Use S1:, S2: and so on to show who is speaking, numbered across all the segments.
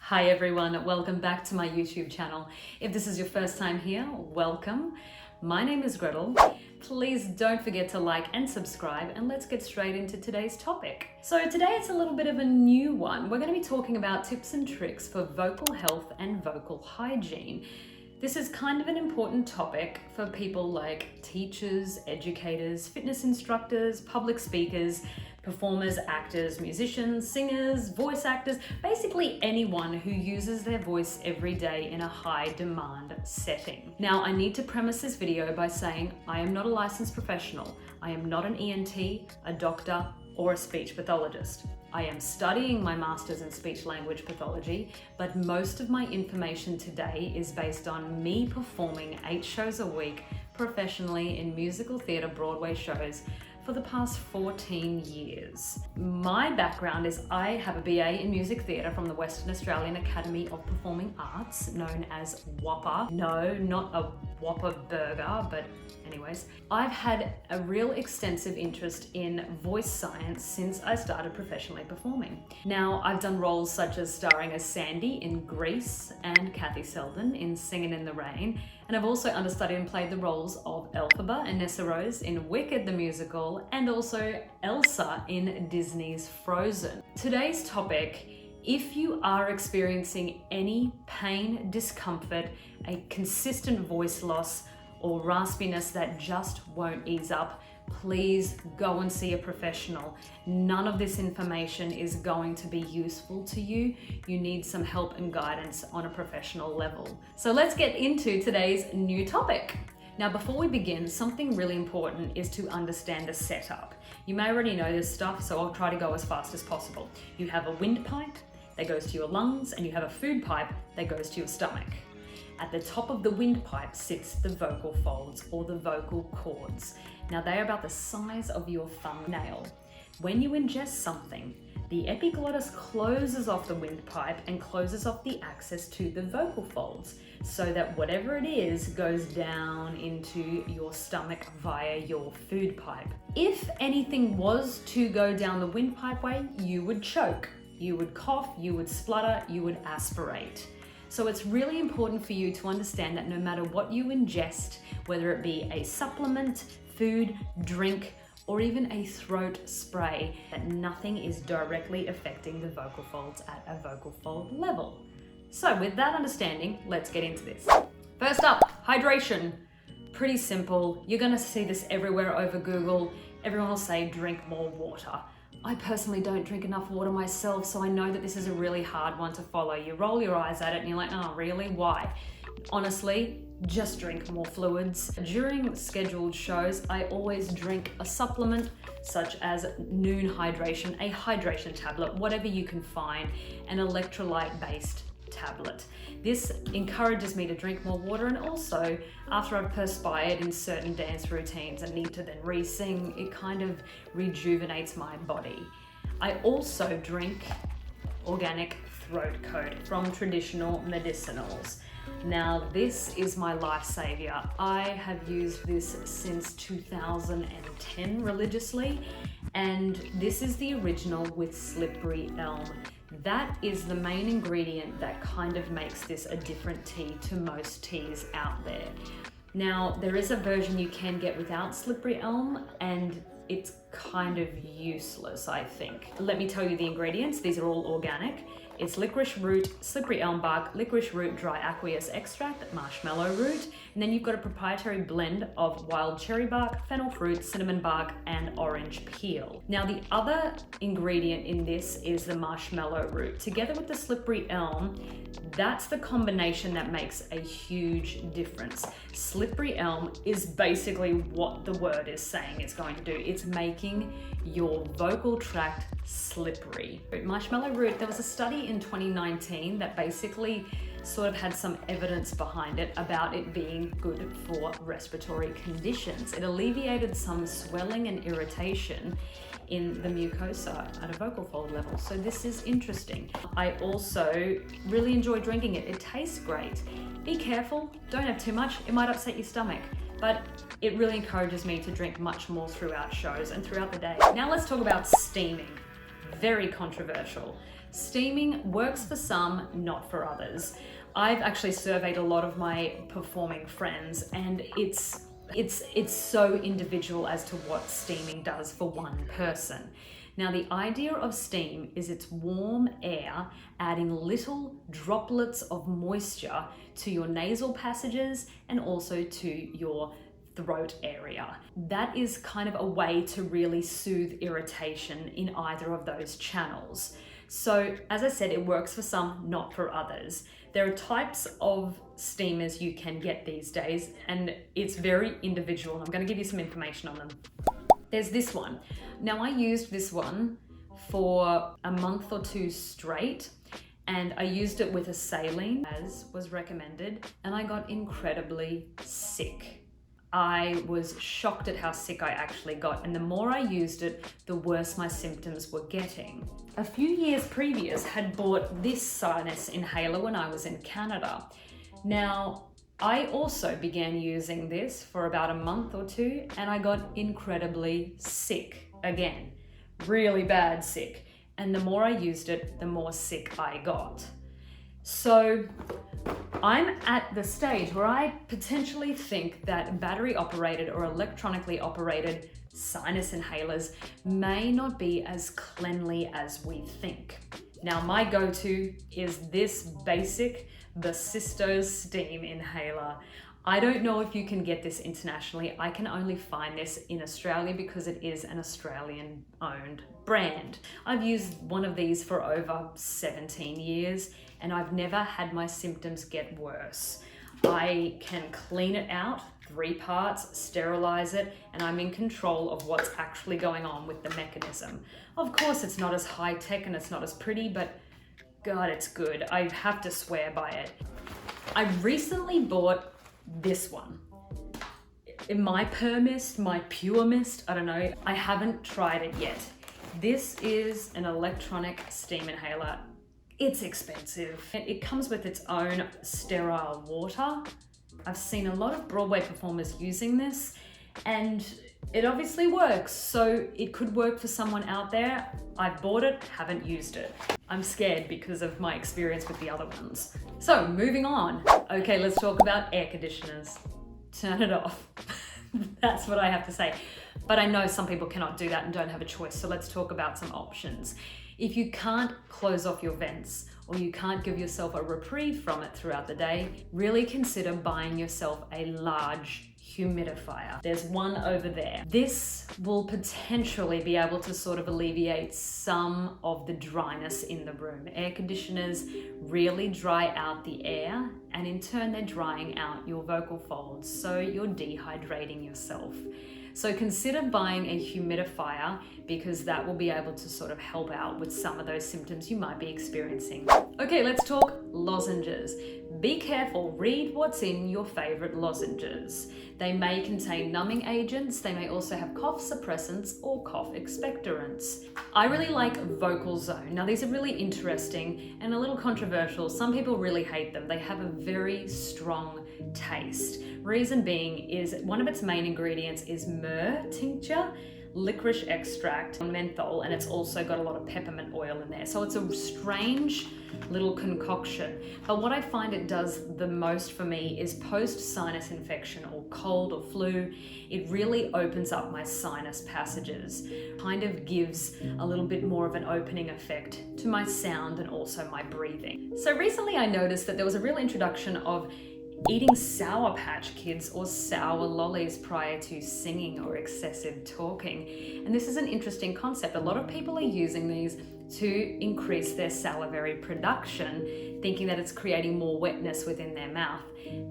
S1: Hi everyone, welcome back to my YouTube channel. If this is your first time here, welcome. My name is Gretel. Please don't forget to like and subscribe, and let's get straight into today's topic. So today it's a little bit of a new one. We're going to be talking about tips and tricks for vocal health and vocal hygiene. This is kind of an important topic for people like teachers, educators, fitness instructors, public speakers, performers, actors, musicians, singers, voice actors, basically anyone who uses their voice every day in a high demand setting. Now, I need to premise this video by saying I am not a licensed professional. I am not an ENT, a doctor, or a speech pathologist. I am studying my master's in speech language pathology, but most of my information today is based on me performing 8 shows a week professionally in musical theatre Broadway shows for the past 14 years. My background is I have a BA in music theatre from the Western Australian Academy of Performing Arts, known as WAPA. No, not a Whopper burger, but anyways. I've had a real extensive interest in voice science since I started professionally performing. Now, I've done roles such as starring as Sandy in Grease and Kathy Selden in Singin in the Rain, and I've also understudied and played the roles of Elphaba and Nessa Rose in Wicked the Musical, and also Elsa in Disney's Frozen. Today's topic: if you are experiencing any pain, discomfort, a consistent voice loss, or raspiness that just won't ease up, please go and see a professional. None of this information is going to be useful to you. You need some help and guidance on a professional level. So let's get into today's new topic. Now, before we begin, something really important is to understand the setup. You may already know this stuff, so I'll try to go as fast as possible. You have a windpipe that goes to your lungs, and you have a food pipe that goes to your stomach. At the top of the windpipe sits the vocal folds, or the vocal cords. Now, they are about the size of your thumbnail. When you ingest something, the epiglottis closes off the windpipe and closes off the access to the vocal folds, so that whatever it is goes down into your stomach via your food pipe. If anything was to go down the windpipe way, you would choke, you would cough, you would splutter, you would aspirate. So it's really important for you to understand that no matter what you ingest, whether it be a supplement, food, drink, or even a throat spray, that nothing is directly affecting the vocal folds at a vocal fold level. So with that understanding, let's get into this. First up, hydration. Pretty simple. You're gonna see this everywhere over Google. Everyone will say drink more water. I personally don't drink enough water myself, so I know that this is a really hard one to follow. You roll your eyes at it and you're like, oh, really? Why? Honestly, just drink more fluids. During scheduled shows, I always drink a supplement such as noon hydration, a hydration tablet, whatever you can find, an electrolyte-based tablet. This encourages me to drink more water, and also after I've perspired in certain dance routines and need to then re-sing, it kind of rejuvenates my body. I also drink organic throat coat from traditional medicinals. Now, this is my life savior. I have used this since 2010 religiously, and this is the original with slippery elm. That is the main ingredient that kind of makes this a different tea to most teas out there. Now, there is a version you can get without slippery elm, and it's kind of useless, I think. Let me tell you the ingredients. These are all organic. It's licorice root, slippery elm bark, licorice root dry aqueous extract, marshmallow root, and then you've got a proprietary blend of wild cherry bark, fennel fruit, cinnamon bark, and orange peel. Now, the other ingredient in this is the marshmallow root. Together with the slippery elm, that's the combination that makes a huge difference. Slippery elm is basically what the word is saying it's going to do. It's making your vocal tract slippery. Marshmallow root, there was a study in 2019 that basically sort of had some evidence behind it about it being good for respiratory conditions. It alleviated some swelling and irritation in the mucosa at a vocal fold level. So this is interesting. I also really enjoy drinking it. It tastes great. Be careful, don't have too much, it might upset your stomach. But it really encourages me to drink much more throughout shows and throughout the day. Now let's talk about steaming. Very controversial. Steaming works for some, not for others. I've actually surveyed a lot of my performing friends, and it's so individual as to what steaming does for one person. Now, the idea of steam is it's warm air adding little droplets of moisture to your nasal passages and also to your throat area. That is kind of a way to really soothe irritation in either of those channels. So, as I said, it works for some, not for others. There are types of steamers you can get these days, and it's very individual. I'm going to give you some information on them. There's this one. Now, I used this one for a month or two straight, and I used it with a saline, as was recommended, and I got incredibly sick. I was shocked at how sick I actually got, and the more I used it, the worse my symptoms were getting. A few years previous, had bought this sinus inhaler when I was in Canada. Now, I also began using this for about a month or two, and I got incredibly sick again, really bad sick. And the more I used it, the more sick I got. So I'm at the stage where I potentially think that battery operated or electronically operated sinus inhalers may not be as cleanly as we think. Now, my go-to is this basic, the Sisters Steam Inhaler. I don't know if you can get this internationally. I can only find this in Australia because it is an Australian owned brand. I've used one of these for over 17 years and I've never had my symptoms get worse. I can clean it out, 3 parts, sterilize it, and I'm in control of what's actually going on with the mechanism. Of course, it's not as high tech and it's not as pretty, but God, it's good. I have to swear by it. I recently bought this one. My Permist, my Pure Mist, I don't know. I haven't tried it yet. This is an electronic steam inhaler. It's expensive. It comes with its own sterile water. I've seen a lot of Broadway performers using this, and it obviously works. So it could work for someone out there. I've bought it, haven't used it. I'm scared because of my experience with the other ones. So moving on. Okay, let's talk about air conditioners. Turn it off. That's what I have to say. But I know some people cannot do that and don't have a choice. So let's talk about some options. If you can't close off your vents or you can't give yourself a reprieve from it throughout the day, really consider buying yourself a large humidifier. There's one over there. This will potentially be able to sort of alleviate some of the dryness in the room. Air conditioners really dry out the air, and in turn they're drying out your vocal folds, so you're dehydrating yourself. So consider buying a humidifier because that will be able to sort of help out with some of those symptoms you might be experiencing. Okay, let's talk lozenges. Be careful, read what's in your favorite lozenges. They may contain numbing agents, they may also have cough suppressants or cough expectorants. I really like Vocal Zone. Now these are really interesting and a little controversial. Some people really hate them. They have a very strong taste. Reason being is one of its main ingredients is myrrh tincture, licorice extract, menthol, and it's also got a lot of peppermint oil in there. So it's a strange little concoction. But what I find it does the most for me is post-sinus infection or cold or flu, it really opens up my sinus passages. Kind of gives a little bit more of an opening effect to my sound and also my breathing. So recently I noticed that there was a real introduction of eating Sour Patch Kids or sour lollies prior to singing or excessive talking. And this is an interesting concept. A lot of people are using these to increase their salivary production, thinking that it's creating more wetness within their mouth.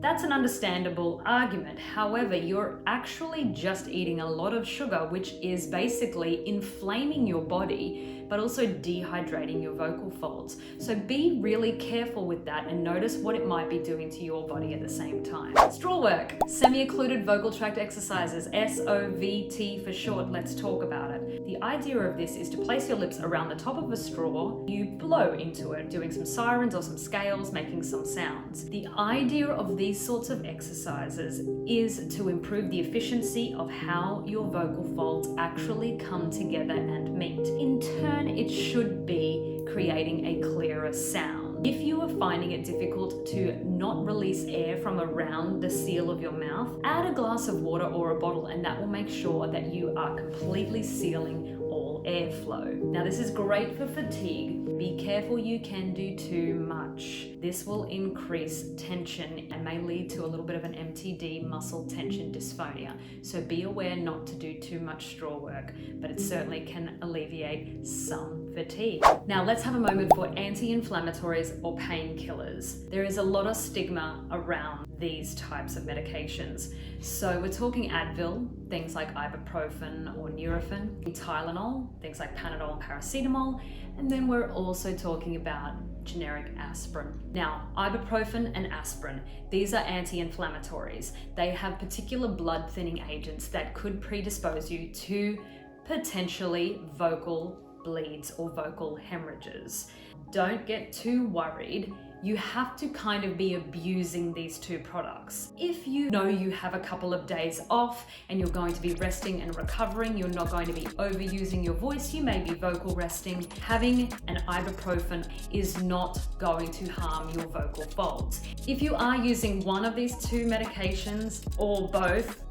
S1: That's an understandable argument. However, you're actually just eating a lot of sugar, which is basically inflaming your body, but also dehydrating your vocal folds. So be really careful with that and notice what it might be doing to your body at the same time. Straw work, semi-occluded vocal tract exercises, SOVT for short. Let's talk about it. The idea of this is to place your lips around the top of a straw. You blow into it, doing some sirens or some scales, making some sounds. The idea of these sorts of exercises is to improve the efficiency of how your vocal folds actually come together and meet. In turn, it should be creating a clearer sound. If you are finding it difficult to not release air from around the seal of your mouth, add a glass of water or a bottle, and that will make sure that you are completely sealing all airflow. Now, this is great for fatigue. Be careful, you can do too much. This will increase tension and may lead to a little bit of an MTD, muscle tension dysphonia. So be aware not to do too much straw work, but it certainly can alleviate some fatigue. Now let's have a moment for anti-inflammatories or painkillers. There is a lot of stigma around these types of medications. So we're talking Advil, things like ibuprofen or Nurofen, Tylenol, things like Panadol and paracetamol, and then we're also talking about generic aspirin. Now, ibuprofen and aspirin, these are anti-inflammatories. They have particular blood thinning agents that could predispose you to potentially vocal bleeds or vocal hemorrhages. Don't get too worried. You have to kind of be abusing these two products. If you know you have a couple of days off and you're going to be resting and recovering, you're not going to be overusing your voice, you may be vocal resting, having an ibuprofen is not going to harm your vocal folds. If you are using one of these two medications or both,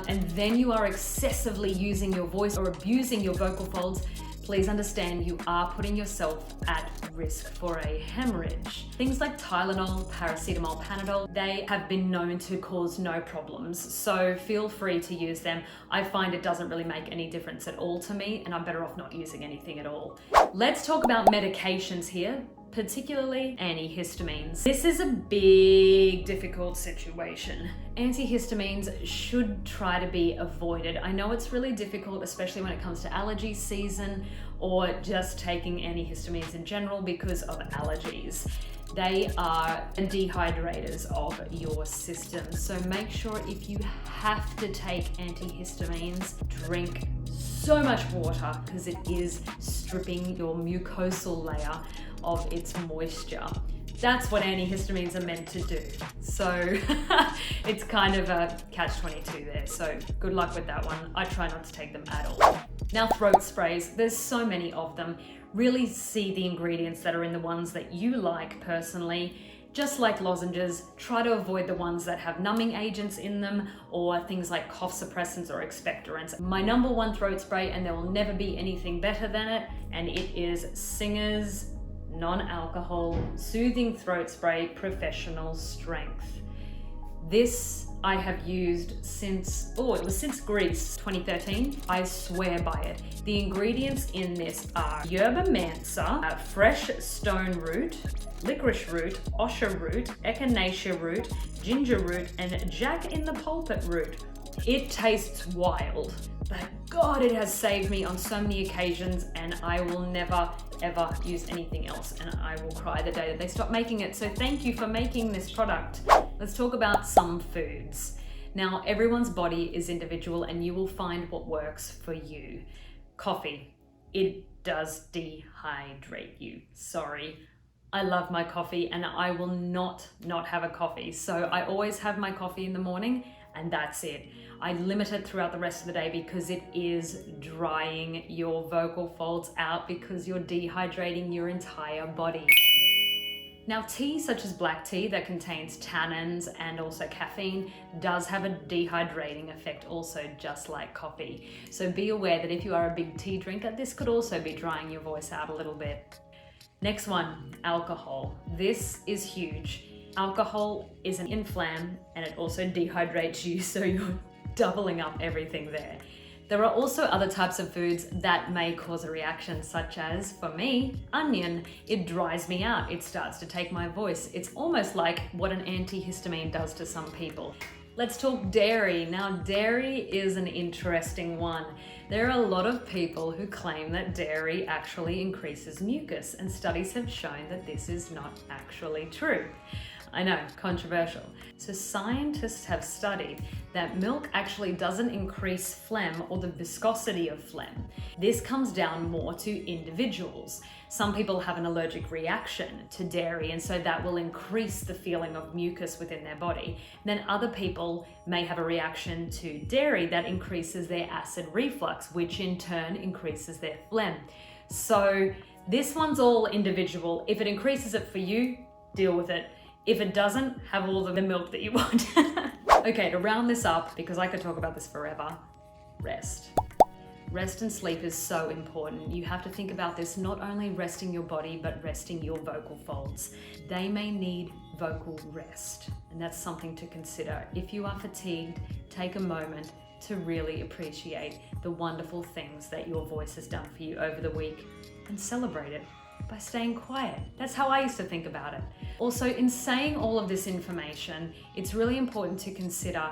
S1: and then you are excessively using your voice or abusing your vocal folds, please understand you are putting yourself at risk for a hemorrhage. Things like Tylenol, paracetamol, Panadol, they have been known to cause no problems, so feel free to use them. I find it doesn't really make any difference at all to me, and I'm better off not using anything at all. Let's talk about medications here, particularly antihistamines. This is a big, difficult situation. Antihistamines should try to be avoided. I know it's really difficult, especially when it comes to allergy season or just taking antihistamines in general because of allergies. They are dehydrators of your system. So make sure if you have to take antihistamines, drink so much water because it is stripping your mucosal layer of its moisture. That's what antihistamines are meant to do. So it's kind of a catch-22 there. So good luck with that one. I try not to take them at all. Now, throat sprays, there's so many of them. Really see the ingredients that are in the ones that you like personally. Just like lozenges, try to avoid the ones that have numbing agents in them or things like cough suppressants or expectorants. My number one throat spray, and there will never be anything better than it, and it is Singer's non-alcohol soothing throat spray, professional strength. This I have used since Greece 2013. I swear by it. The ingredients in this are yerba mansa, fresh stone root, licorice root, osha root, echinacea root, ginger root, and jack in the pulpit root. It tastes wild, but God, it has saved me on so many occasions, and I will never ever use anything else, and I will cry the day that they stop making it. So thank you for making this product. Let's talk about some foods. Now, everyone's body is individual and you will find what works for you. Coffee, it does dehydrate you. Sorry. I love my coffee and I will not have a coffee. So I always have my coffee in the morning and that's it. I limit it throughout the rest of the day because it is drying your vocal folds out because you're dehydrating your entire body. Now, tea such as black tea that contains tannins and also caffeine does have a dehydrating effect also, just like coffee. So be aware that if you are a big tea drinker, this could also be drying your voice out a little bit. Next one, alcohol. This is huge. Alcohol is an inflammant and it also dehydrates you, so you're doubling up everything there. There are also other types of foods that may cause a reaction, such as, for me, onion. It dries me out. It starts to take my voice. It's almost like what an antihistamine does to some people. Let's talk dairy. Now, dairy is an interesting one. There are a lot of people who claim that dairy actually increases mucus, and studies have shown that this is not actually true. I know, controversial. So scientists have studied that milk actually doesn't increase phlegm or the viscosity of phlegm. This comes down more to individuals. Some people have an allergic reaction to dairy, and so that will increase the feeling of mucus within their body. Then other people may have a reaction to dairy that increases their acid reflux, which in turn increases their phlegm. So this one's all individual. If it increases it for you, deal with it. If it doesn't, have all of the milk that you want. Okay, to round this up, because I could talk about this forever, rest. Rest and sleep is so important. You have to think about this, not only resting your body, but resting your vocal folds. They may need vocal rest, and that's something to consider. If you are fatigued, take a moment to really appreciate the wonderful things that your voice has done for you over the week and celebrate it by staying quiet. That's how I used to think about it. Also, in saying all of this information, it's really important to consider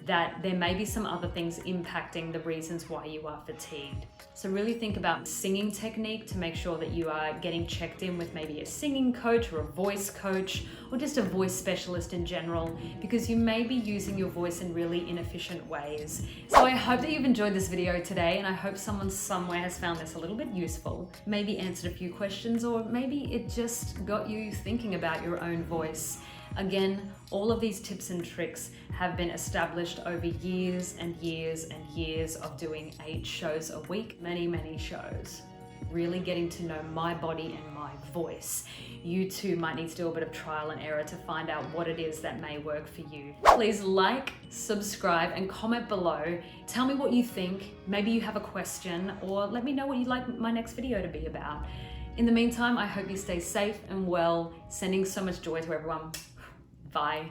S1: that there may be some other things impacting the reasons why you are fatigued. So really think about singing technique to make sure that you are getting checked in with maybe a singing coach or a voice coach or just a voice specialist in general, because you may be using your voice in really inefficient ways. So I hope that you've enjoyed this video today, and I hope someone somewhere has found this a little bit useful, maybe answered a few questions, or maybe it just got you thinking about your own voice. Again, all of these tips and tricks have been established over years and years and years of doing 8 shows a week, many shows. Really getting to know my body and my voice. You too might need to do a bit of trial and error to find out what it is that may work for you. Please like, subscribe, and comment below. Tell me what you think. Maybe you have a question, or let me know what you'd like my next video to be about. In the meantime, I hope you stay safe and well, sending so much joy to everyone. Bye.